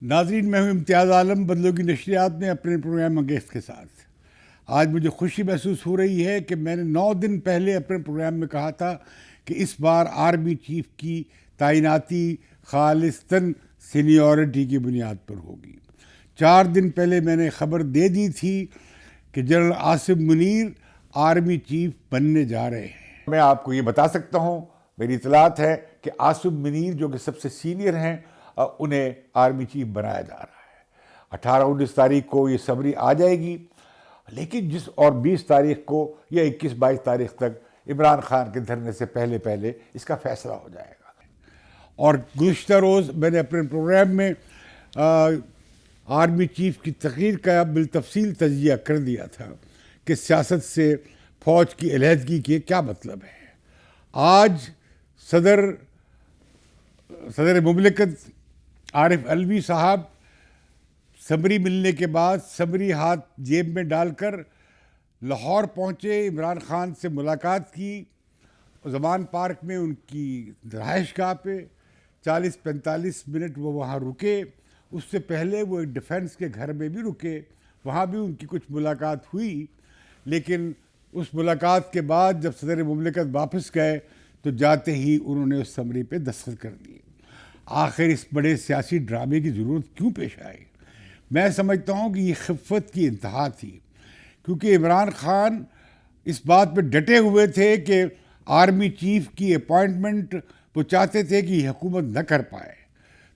ناظرین، میں ہوں امتیاز عالم بدلوں کی نشریات میں اپنے پروگرام انگیز کے ساتھ. آج مجھے خوشی محسوس ہو رہی ہے کہ میں نے 9 دن پہلے اپنے پروگرام میں کہا تھا کہ اس بار آرمی چیف کی تعیناتی خالصتاً سینیورٹی کی بنیاد پر ہوگی. 4 دن پہلے میں نے خبر دے دی تھی کہ general Asim Munir army chief بننے جا رہے ہیں. میں آپ کو یہ بتا سکتا ہوں، میری اطلاعات ہے کہ عاصم منیر جو کہ سب سے سینئر ہیں انہیں آرمی چیف بنایا جا رہا ہے. 18-19 تاریخ کو یہ سمری آ جائے گی، لیکن اور 20 تاریخ کو یا 21-22 تاریخ تک عمران خان کے دھرنے سے پہلے اس کا فیصلہ ہو جائے گا. اور گزشتہ روز میں نے اپنے پروگرام میں آرمی چیف کی تقریر کا بالتفصیل تجزیہ کر دیا تھا کہ سیاست سے فوج کی علیحدگی کے کیا مطلب ہے. آج صدر مملکت عارف علوی صاحب سمری ملنے کے بعد سمری ہاتھ جیب میں ڈال کر لاہور پہنچے، عمران خان سے ملاقات کی، زمان پارک میں ان کی رہائش گاہ پہ 40-45 منٹ وہ وہاں رکے. اس سے پہلے وہ ایک ڈیفنس کے گھر میں بھی رکے، وہاں بھی ان کی کچھ ملاقات ہوئی. لیکن اس ملاقات کے بعد جب صدر مملکت واپس گئے تو جاتے ہی انہوں نے اس سمری پہ دستخط کر دیے. آخر اس بڑے سیاسی ڈرامے کی ضرورت کیوں پیش آئی؟ میں سمجھتا ہوں کہ یہ خفت کی انتہا تھی، کیونکہ عمران خان اس بات پہ ڈٹے ہوئے تھے کہ آرمی چیف کی اپوائنٹمنٹ وہ چاہتے تھے کہ یہ حکومت نہ کر پائے.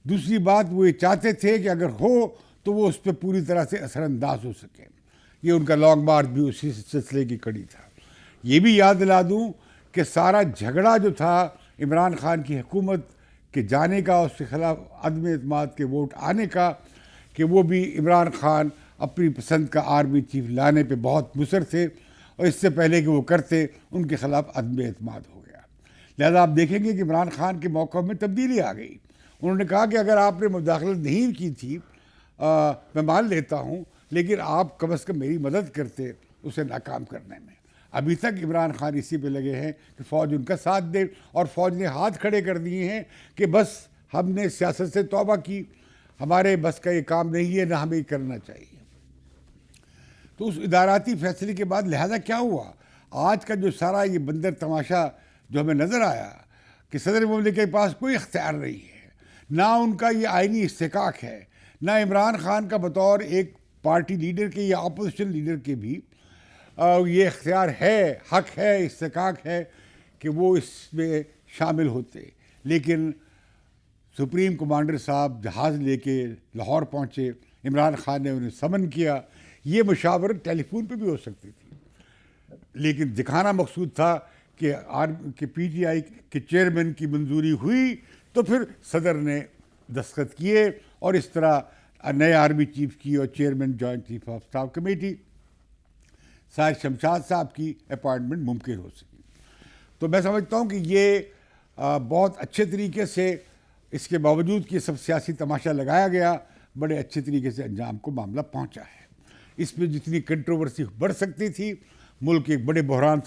دوسری بات وہ یہ چاہتے تھے کہ اگر ہو تو وہ اس پہ پوری طرح سے اثر انداز ہو سکے. یہ ان کا لانگ مارچ بھی اسی سلسلے کی کڑی تھا. یہ بھی یاد دلا دوں کہ سارا جھگڑا جو تھا عمران خان کی حکومت کے جانے کا، اس کے خلاف عدم اعتماد کے ووٹ آنے کا، کہ وہ بھی عمران خان اپنی پسند کا آرمی چیف لانے پہ بہت مصر تھے، اور اس سے پہلے کہ وہ کرتے ان کے خلاف عدم اعتماد ہو گیا. لہذا آپ دیکھیں گے کہ عمران خان کے موقع میں تبدیلی آ گئی. انہوں نے کہا کہ اگر آپ نے مداخلت نہیں کی تھی میں مان لیتا ہوں، لیکن آپ کم از کم میری مدد کرتے اسے ناکام کرنے میں. ابھی تک عمران خان اسی پہ لگے ہیں کہ فوج ان کا ساتھ دے، اور فوج نے ہاتھ کھڑے کر دیے ہیں کہ بس ہم نے سیاست سے توبہ کی، ہمارے بس کا یہ کام نہیں ہے، نہ ہمیں یہ کرنا چاہیے. تو اس اداراتی فیصلے کے بعد لہذا کیا ہوا؟ آج کا جو سارا یہ بندر تماشا جو ہمیں نظر آیا کہ صدر مملکت کے پاس کوئی اختیار نہیں ہے، نہ ان کا یہ آئینی استحقاق ہے، نہ عمران خان کا بطور ایک پارٹی لیڈر کے یا اپوزیشن لیڈر کے بھی یہ اختیار ہے، حق ہے، استحقاق ہے کہ وہ اس میں شامل ہوتے. لیکن سپریم کمانڈر صاحب جہاز لے کے لاہور پہنچے، عمران خان نے انہیں سمن کیا. یہ مشاورت ٹیلی فون پہ بھی ہو سکتی تھی، لیکن دکھانا مقصود تھا کہ پی ٹی آئی کے چیئرمین کی منظوری ہوئی تو پھر صدر نے دستخط کیے، اور اس طرح نئے آرمی چیف کی اور chairman joint chief of staff committee Sahir Shamshad صاحب کی اپوائنٹمنٹ ممکن ہو سکی. تو میں سمجھتا ہوں کہ یہ بہت اچھے طریقے سے، اس کے باوجود کہ سب سیاسی تماشا لگایا گیا، بڑے اچھے طریقے سے انجام کو معاملہ پہنچا ہے. اس میں جتنی کنٹروورسی بڑھ سکتی تھی، ملک ایک بڑے بحران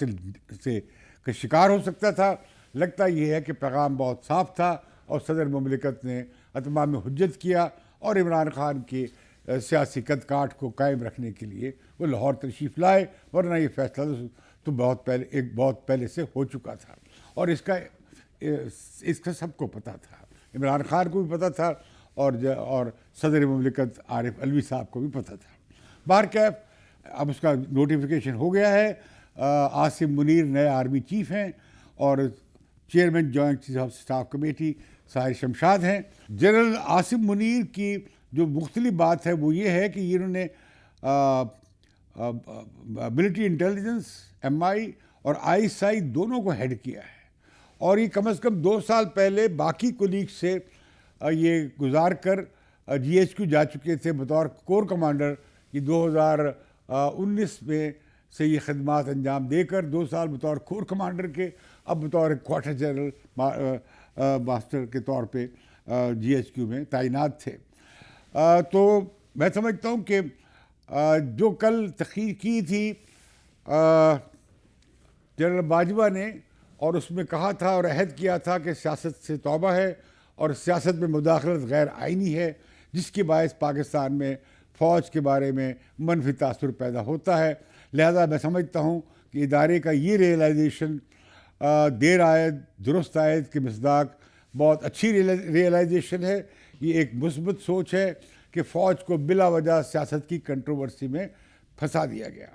سے کا شکار ہو سکتا تھا. لگتا یہ ہے کہ پیغام بہت صاف تھا، اور صدر مملکت نے اتمام حجت کیا، اور عمران خان کے سیاسی قد کاٹ کو قائم رکھنے کے لیے وہ لاہور تشریف لائے. ورنہ یہ فیصلہ تو بہت پہلے سے ہو چکا تھا، اور اس کا سب کو پتہ تھا. عمران خان کو بھی پتہ تھا، اور صدر مملکت عارف علوی صاحب کو بھی پتہ تھا. بہرکیف اب اس کا نوٹیفیکیشن ہو گیا ہے. عاصم منیر نئے آرمی چیف ہیں، اور chairman joint chief of staff committee Sahir Shamshad ہیں. جنرل عاصم منیر کی جو مختلف بات ہے وہ یہ ہے کہ انہوں نے ملٹری انٹیلیجنس MI اور ISI دونوں کو ہیڈ کیا ہے، اور یہ کم از کم 2 سال پہلے باقی کولیگ سے یہ گزار کر GHQ جا چکے تھے بطور کور کمانڈر. یہ 2019 میں سے یہ خدمات انجام دے کر 2 سال بطور کور کمانڈر کے، اب بطور کوارٹر جنرل ماسٹر کے طور پہ GHQ میں تعینات تھے. تو میں سمجھتا ہوں کہ جو کل تقریر کی تھی جنرل باجوہ نے، اور اس میں کہا تھا اور عہد کیا تھا کہ سیاست سے توبہ ہے اور سیاست میں مداخلت غیر آئینی ہے، جس کے باعث پاکستان میں فوج کے بارے میں منفی تاثر پیدا ہوتا ہے. لہذا میں سمجھتا ہوں کہ ادارے کا یہ ریئلائزیشن دیر آید درست آید کے مصداق بہت اچھی ریئلائزیشن ہے. یہ ایک مثبت سوچ ہے کہ فوج کو بلا وجہ سیاست کی کنٹروورسی میں پھنسا دیا گیا.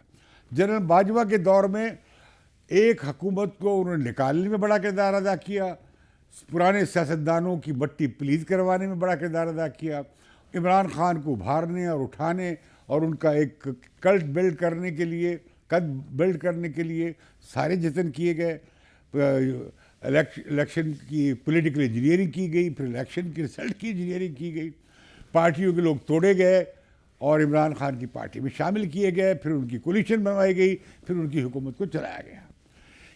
جنرل باجوہ کے دور میں ایک حکومت کو انہوں نے نکالنے میں بڑا کردار ادا کیا, پرانے سیاستدانوں کی مٹی پلیت کروانے میں بڑا کردار ادا کیا, عمران خان کو ابھارنے اور اٹھانے اور ان کا ایک کلٹ بلڈ کرنے کے لیے قد بلڈ کرنے کے لیے سارے جتن کیے گئے. الیکشن کی پولیٹیکل انجینئرنگ کی گئی, پھر الیکشن کی رزلٹ کی انجینئرنگ کی گئی, پارٹیوں کے لوگ توڑے گئے اور عمران خان کی پارٹی میں شامل کیے گئے, پھر ان کی کولیشن بنوائی گئی, پھر ان کی حکومت کو چلایا گیا.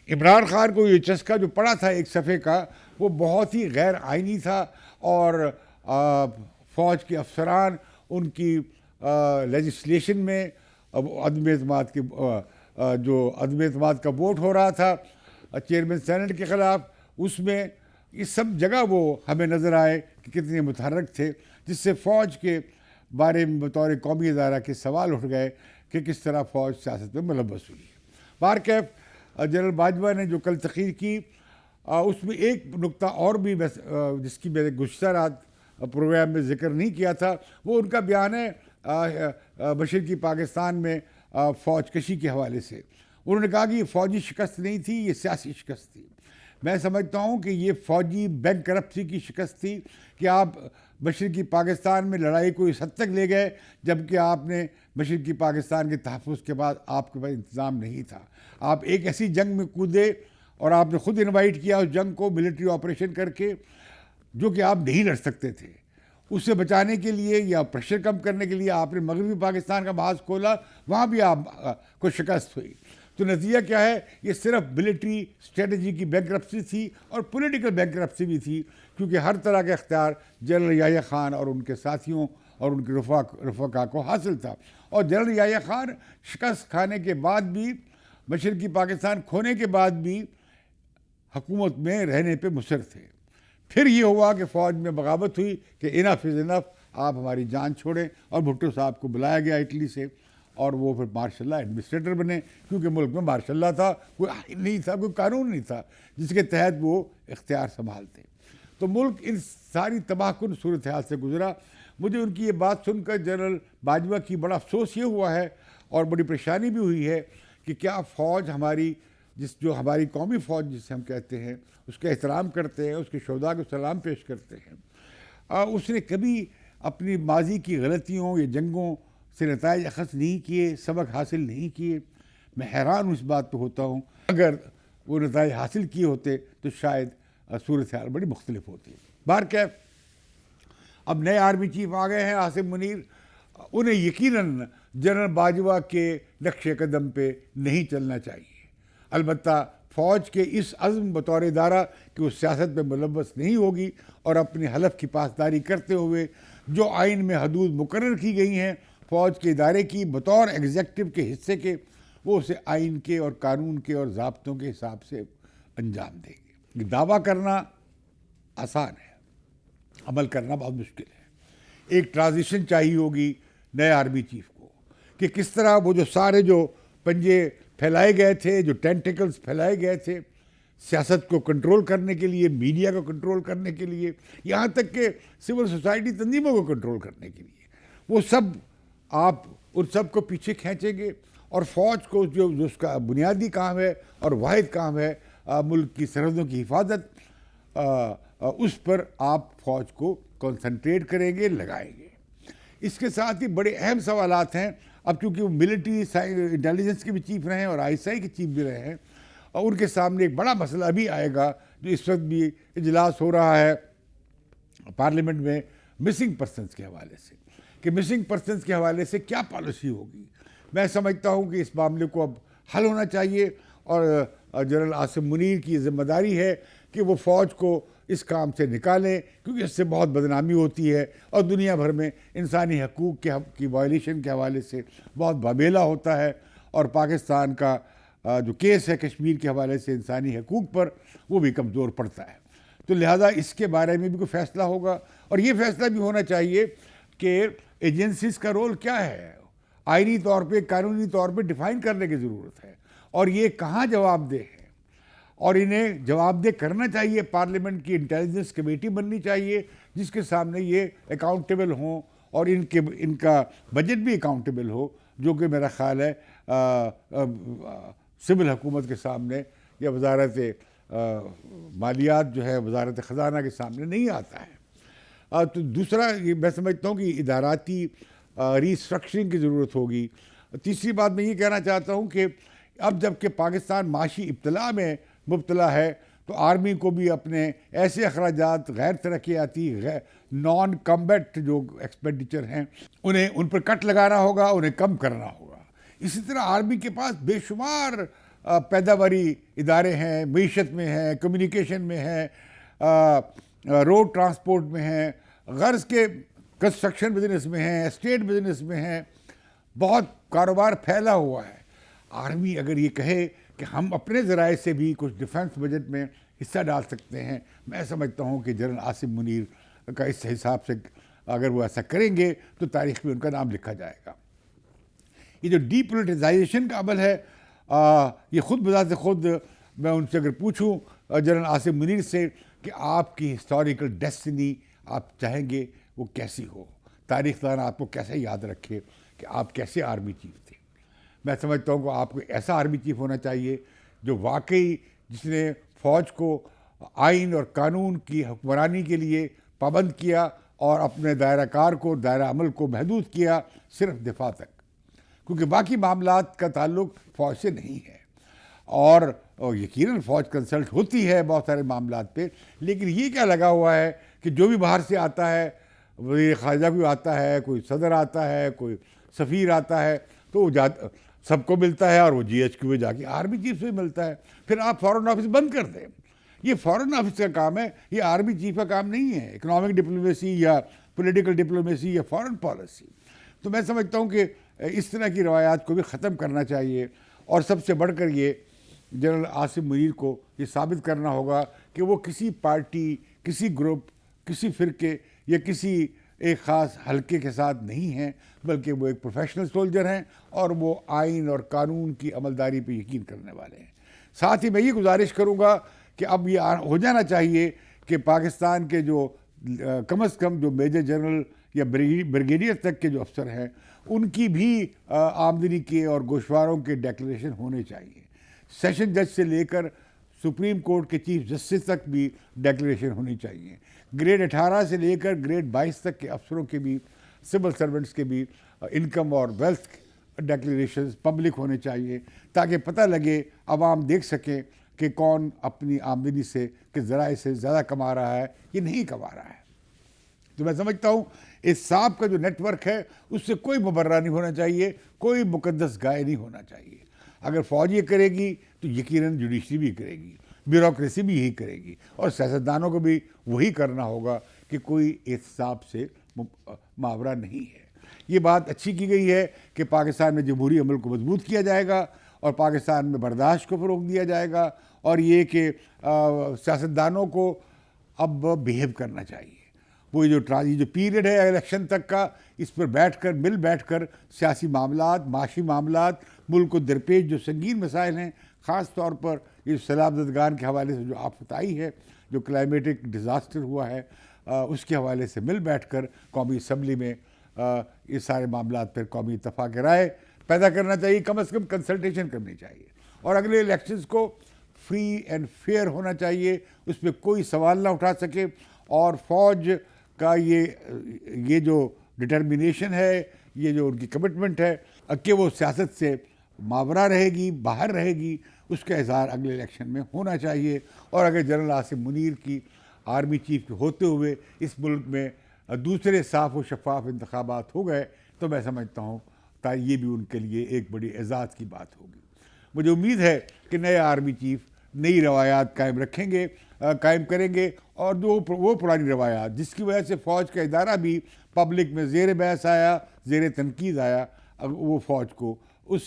عمران خان کو یہ چسکا جو پڑا تھا ایک صفحے کا وہ بہت ہی غیر آئینی تھا, اور فوج کے افسران ان کی لیجسلیشن میں عدم اعتماد کے جو عدم اعتماد کا ووٹ ہو رہا تھا چیئرمین سینٹ کے خلاف, اس میں اس سب جگہ وہ ہمیں نظر آئے کہ کتنے متحرک تھے, جس سے فوج کے بارے میں بطور قومی ادارہ کے سوال اٹھ گئے کہ کس طرح فوج سیاست میں ملوث ہوئی ہے. بہرکیف جنرل باجوہ نے جو کل تقریر کی اس میں ایک نقطہ اور بھی جس کی میں نے گزشتہ رات پروگرام میں ذکر نہیں کیا تھا, وہ ان کا بیان ہے مشرقی پاکستان میں فوج کشی کے حوالے سے. انہوں نے کہا کہ یہ فوجی شکست نہیں تھی, یہ سیاسی شکست تھی. میں سمجھتا ہوں کہ یہ فوجی بینک کرپسی کی شکست تھی کہ آپ مشرقی پاکستان میں لڑائی کو اس حد تک لے گئے جبکہ آپ نے مشرقی پاکستان کے تحفظ کے بعد آپ کے پاس انتظام نہیں تھا. آپ ایک ایسی جنگ میں کودے اور آپ نے خود انوائٹ کیا اس جنگ کو ملٹری آپریشن کر کے جو کہ آپ نہیں لڑ سکتے تھے. اس سے بچانے کے لیے یا پریشر کم کرنے کے لیے آپ نے مغربی پاکستان کا محاذ کھولا, وہاں بھی آپ کو شکست ہوئی. تو نتیجہ کیا ہے, یہ صرف ملٹری اسٹریٹجی کی بینکرپسی تھی اور پولیٹیکل بینکرپسی بھی تھی, کیونکہ ہر طرح کا اختیار جنرل یحییٰ خان اور ان کے ساتھیوں اور ان کے رفقا کو حاصل تھا. اور جنرل یحییٰ خان شکست کھانے کے بعد بھی, مشرقی پاکستان کھونے کے بعد بھی حکومت میں رہنے پہ مصر تھے. پھر یہ ہوا کہ فوج میں بغاوت ہوئی کہ انف از انف, آپ ہماری جان چھوڑیں, اور بھٹو صاحب کو بلایا گیا اٹلی سے اور وہ پھر مارشل لا ایڈمنسٹریٹر بنے, کیونکہ ملک میں مارشل لا تھا, کوئی آئین نہیں تھا, کوئی قانون نہیں تھا جس کے تحت وہ اختیار سنبھالتے. تو ملک ان ساری تباہ کن صورتحال سے گزرا. مجھے ان کی یہ بات سن کر جنرل باجوہ کی بڑا افسوس یہ ہوا ہے اور بڑی پریشانی بھی ہوئی ہے کہ کیا فوج ہماری جو ہماری قومی فوج جسے ہم کہتے ہیں اس کا احترام کرتے ہیں, اس کے شہداء کو سلام پیش کرتے ہیں, اس نے کبھی اپنی ماضی کی غلطیوں یا جنگوں سے نتائج اخذ نہیں کیے, سبق حاصل نہیں کیے. میں حیران اس بات پہ ہوتا ہوں, اگر وہ نتائج حاصل کیے ہوتے تو شاید صورتحال بڑی مختلف ہوتی. بہرکیف اب نئے آرمی چیف آ گئے ہیں عاصم منیر, انہیں یقیناً جنرل باجوہ کے نقش قدم پہ نہیں چلنا چاہیے. البتہ فوج کے اس عزم بطور ادارہ کہ وہ سیاست میں ملوث نہیں ہوگی اور اپنے حلف کی پاسداری کرتے ہوئے جو آئین میں حدود مقرر کی گئی ہیں فوج کے ادارے کی بطور ایگزیکٹو کے حصے کے, وہ اسے آئین کے اور قانون کے اور ضابطوں کے حساب سے انجام دیں گے. دعویٰ کرنا آسان ہے, عمل کرنا بہت مشکل ہے. ایک ٹرانزیشن چاہیے ہوگی نئے آرمی چیف کو کہ کس طرح وہ جو سارے جو پنجے پھیلائے گئے تھے, جو ٹینٹیکلز پھیلائے گئے تھے سیاست کو کنٹرول کرنے کے لیے, میڈیا کو کنٹرول کرنے کے لیے, یہاں تک کہ سول سوسائٹی تنظیموں کو کنٹرول کرنے کے لیے, وہ سب آپ ان سب کو پیچھے کھینچیں گے. اور فوج کو جو اس کا بنیادی کام ہے اور واحد کام ہے ملک کی سرحدوں کی حفاظت, اس پر آپ فوج کو کنسنٹریٹ کریں گے, لگائیں گے. اس کے ساتھ ہی بڑے اہم سوالات ہیں. اب چونکہ وہ ملٹری انٹیلیجنس کے بھی چیف رہے ہیں اور ISI کے چیف بھی رہے ہیں, اور ان کے سامنے ایک بڑا مسئلہ ابھی آئے گا جو اس وقت بھی اجلاس ہو رہا ہے پارلیمنٹ میں مسنگ پرسنس کے حوالے سے, کہ مسنگ پرسنس کے حوالے سے کیا پالیسی ہوگی. میں سمجھتا ہوں کہ اس معاملے کو اب حل ہونا چاہیے, اور جنرل عاصم منیر کی ذمہ داری ہے کہ وہ فوج کو اس کام سے نکالیں, کیونکہ اس سے بہت بدنامی ہوتی ہے اور دنیا بھر میں انسانی حقوق کی وائلیشن کے حوالے سے بہت بابیلا ہوتا ہے. اور پاکستان کا جو کیس ہے کشمیر کے حوالے سے انسانی حقوق پر, وہ بھی کمزور پڑتا ہے. تو لہذا اس کے بارے میں بھی کوئی فیصلہ ہوگا, اور یہ فیصلہ بھی ہونا چاہیے کہ ایجنسیز کا رول کیا ہے، آئینی طور پہ قانونی طور پہ ڈیفائن کرنے کی ضرورت ہے، اور یہ کہاں جواب دہ ہے، اور انہیں جواب دہ کرنا چاہیے۔ پارلیمنٹ کی انٹیلیجنس کمیٹی بننی چاہیے جس کے سامنے یہ اکاؤنٹیبل ہوں، اور ان کا بجٹ بھی اکاؤنٹیبل ہو، جو کہ میرا خیال ہے سول حکومت کے سامنے یا وزارت مالیات جو ہے وزارت خزانہ کے سامنے نہیں آتا ہے۔ تو دوسرا یہ میں سمجھتا ہوں کہ اداراتی ری اسٹرکچرنگ کی ضرورت ہوگی۔ تیسری بات میں یہ کہنا چاہتا ہوں کہ اب جب کہ پاکستان معاشی ابتلا میں مبتلا ہے، تو آرمی کو بھی اپنے ایسے اخراجات غیر ترقیاتی نان کمبیٹ جو ایکسپینڈیچر ہیں ان پر کٹ لگانا ہوگا، انہیں کم کرنا ہوگا۔ اسی طرح آرمی کے پاس بے شمار پیداواری ادارے ہیں، معیشت میں ہیں، کمیونیکیشن میں ہیں، روڈ ٹرانسپورٹ میں ہیں، غرض کے کنسٹرکشن بزنس میں ہیں، اسٹیٹ بزنس میں ہیں، بہت کاروبار پھیلا ہوا ہے۔ آرمی اگر یہ کہے کہ ہم اپنے ذرائع سے بھی کچھ ڈیفنس بجٹ میں حصہ ڈال سکتے ہیں، میں سمجھتا ہوں کہ جنرل عاصم منیر کا اس حساب سے اگر وہ ایسا کریں گے تو تاریخ میں ان کا نام لکھا جائے گا۔ یہ جو ڈی پولیٹیزائزیشن کا عمل ہے، یہ خود بذات خود میں ان سے اگر پوچھوں جنرل عاصم منیر سے کہ آپ کی ہسٹوریکل ڈیسٹنی آپ چاہیں گے وہ کیسی ہو، تاریخ دان آپ کو کیسے یاد رکھے کہ آپ کیسے آرمی چیف تھے، میں سمجھتا ہوں کہ آپ کو ایسا آرمی چیف ہونا چاہیے جو واقعی جس نے فوج کو آئین اور قانون کی حکمرانی کے لیے پابند کیا اور اپنے دائرہ کار کو، دائرہ عمل کو محدود کیا صرف دفاع تک، کیونکہ باقی معاملات کا تعلق فوج سے نہیں ہے۔ اور یقیناً فوج کنسلٹ ہوتی ہے بہت سارے معاملات پہ، لیکن یہ کیا لگا ہوا ہے کہ جو بھی باہر سے آتا ہے، وزیر خارجہ کوئی آتا ہے، کوئی صدر آتا ہے، کوئی سفیر آتا ہے، تو وہ سب کو ملتا ہے، اور وہ جی ایچ کیو میں جا کے آرمی چیف سے ملتا ہے۔ پھر آپ فارن آفس بند کر دیں، یہ فارن آفس کا کام ہے، یہ آرمی چیف کا کام نہیں ہے، اکنامک ڈپلومیسی یا پولیٹیکل ڈپلومیسی یا فارن پالیسی۔ تو میں سمجھتا ہوں کہ اس طرح کی روایات کو بھی ختم کرنا چاہیے، اور سب سے بڑھ کر یہ جنرل عاصم منیر کو یہ ثابت کرنا ہوگا کہ وہ کسی پارٹی، کسی گروپ، کسی فرقے یا کسی ایک خاص حلقے کے ساتھ نہیں ہیں، بلکہ وہ ایک پروفیشنل سولجر ہیں، اور وہ آئین اور قانون کی عملداری پہ یقین کرنے والے ہیں۔ ساتھ ہی میں یہ گزارش کروں گا کہ اب یہ ہو جانا چاہیے کہ پاکستان کے جو کم از کم جو میجر جنرل یا بریگیڈیئر تک کے جو افسر ہیں، ان کی بھی آمدنی کے اور گوشواروں کے ڈیکلریشن ہونے چاہیے۔ سیشن جج سے لے کر سپریم کورٹ کے چیف جسٹس تک بھی ڈیکلریشن ہونی چاہیے۔ گریڈ 18 سے لے کر گریڈ 22 تک کے افسروں کے بھی، سول سرونٹس کے بھی انکم اور ویلتھ ڈیکلریشنز پبلک ہونے چاہیے، تاکہ پتہ لگے، عوام دیکھ سکیں کہ کون اپنی آمدنی سے کے ذرائع سے زیادہ کما رہا ہے یا نہیں کما رہا ہے۔ تو میں سمجھتا ہوں اس صاحب کا جو نیٹ ورک ہے اس سے کوئی مبرہ نہیں ہونا چاہیے، کوئی مقدس گائے نہیں ہونا چاہیے۔ اگر فوج یہ کرے گی تو یقیناً جوڈیشری بھی کرے گی، بیوروکریسی بھی یہی کرے گی، اور سیاستدانوں کو بھی وہی کرنا ہوگا کہ کوئی احتساب سے ماورا نہیں ہے۔ یہ بات اچھی کی گئی ہے کہ پاکستان میں جمہوری عمل کو مضبوط کیا جائے گا، اور پاکستان میں برداشت کو فروغ دیا جائے گا، اور یہ کہ سیاستدانوں کو اب بیہیو کرنا چاہیے۔ وہ جو پیریڈ ہے الیکشن تک کا، اس پر مل بیٹھ کر سیاسی معاملات، معاشی معاملات، ملک کو درپیش جو سنگین مسائل ہیں، خاص طور پر یہ سیلاب زدگان کے حوالے سے جو آفت آئی ہے، جو کلائمیٹک ڈیزاسٹر ہوا ہے، اس کے حوالے سے مل بیٹھ کر قومی اسمبلی میں یہ سارے معاملات پر قومی اتفاق رائے پیدا کرنا چاہیے، کم از کم کنسلٹیشن کرنی چاہیے، اور اگلے الیکشنز کو فری اینڈ فیئر ہونا چاہیے، اس پہ کوئی سوال نہ اٹھا سکے، اور فوج کا یہ جو ڈٹرمنیشن ہے، یہ جو ان کی کمٹمنٹ ہے کہ وہ سیاست سے ماورا رہے گی، باہر رہے گی، اس کا اظہار اگلے الیکشن میں ہونا چاہیے۔ اور اگر جنرل عاصم منیر کی آرمی چیف ہوتے ہوئے اس ملک میں دوسرے صاف و شفاف انتخابات ہو گئے تو میں سمجھتا ہوں یہ بھی ان کے لیے ایک بڑی اعزاز کی بات ہوگی۔ مجھے امید ہے کہ نئے آرمی چیف نئی روایات قائم کریں گے، اور وہ پرانی روایات جس کی وجہ سے فوج کا ادارہ بھی پبلک میں زیر بحث آیا، زیر تنقید آیا، وہ فوج کو اس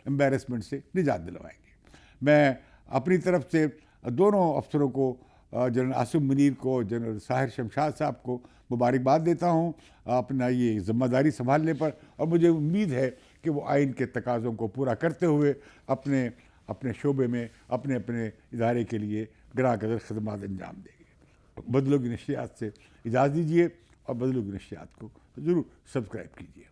امبیرسمنٹ سے نجات دلوائیں گے۔ میں اپنی طرف سے دونوں افسروں کو جنرل عاصم منیر کو، جنرل ساحر شمشاد صاحب کو مبارکباد دیتا ہوں اپنا یہ ذمہ داری سنبھالنے پر، اور مجھے امید ہے کہ وہ آئین کے تقاضوں کو پورا کرتے ہوئے اپنے اپنے شعبے میں اپنے اپنے ادارے کے لیے گراں قدر خدمات انجام دیں گے۔ بدلوں کی نشریات سے اجازت دیجیے، اور بدلوں کی نشریات کو ضرور سبسکرائب کیجیے۔